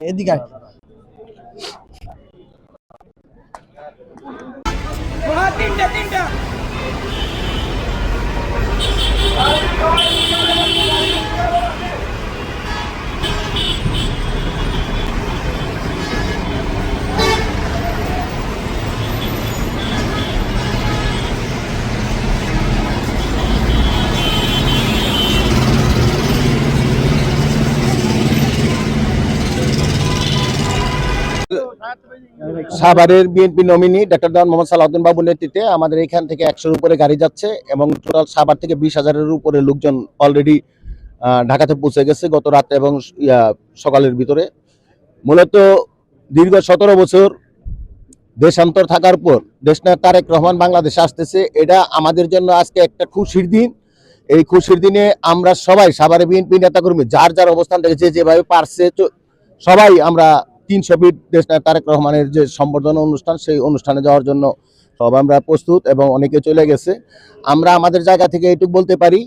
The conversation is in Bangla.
এদিকে আয়। তিনটা সাভারের বিএনপি নমিনি ডক্টর দেওয়ান মোহাম্মদ সালাউদ্দিন বাবুর নেতৃত্বে আমাদের এখান থেকে 100-র উপরে গাড়ি যাচ্ছে এবং টোটাল সাভার থেকে 20,000-এর উপরে লোকজন অলরেডি ঢাকাতে পৌঁছে গেছে গত রাত এবং সকালের ভিতরে। মূলত দীর্ঘ 17 বছর দেশান্তর থাকার পর দেশনায়ক তারেক রহমান বাংলাদেশে আসতেছে, এটা আমাদের জন্য আজকে একটা খুশির দিন। এই খুশির দিনে আমরা সবাই সাভারের বিএনপি নেতাকর্মী যার যার অবস্থান থেকে যেভাবে পারছে সবাই আমরা 300 ফিট দেশনায়ক তারেক রহমানের যে সম্বর্ধনা অনুষ্ঠান, সেই অনুষ্ঠানে যাওয়ার জন্য সব আমরা প্রস্তুত এবং অনেকে চলে গেছে। আমরা আমাদের জায়গা থেকে এইটুকু বলতে পারি,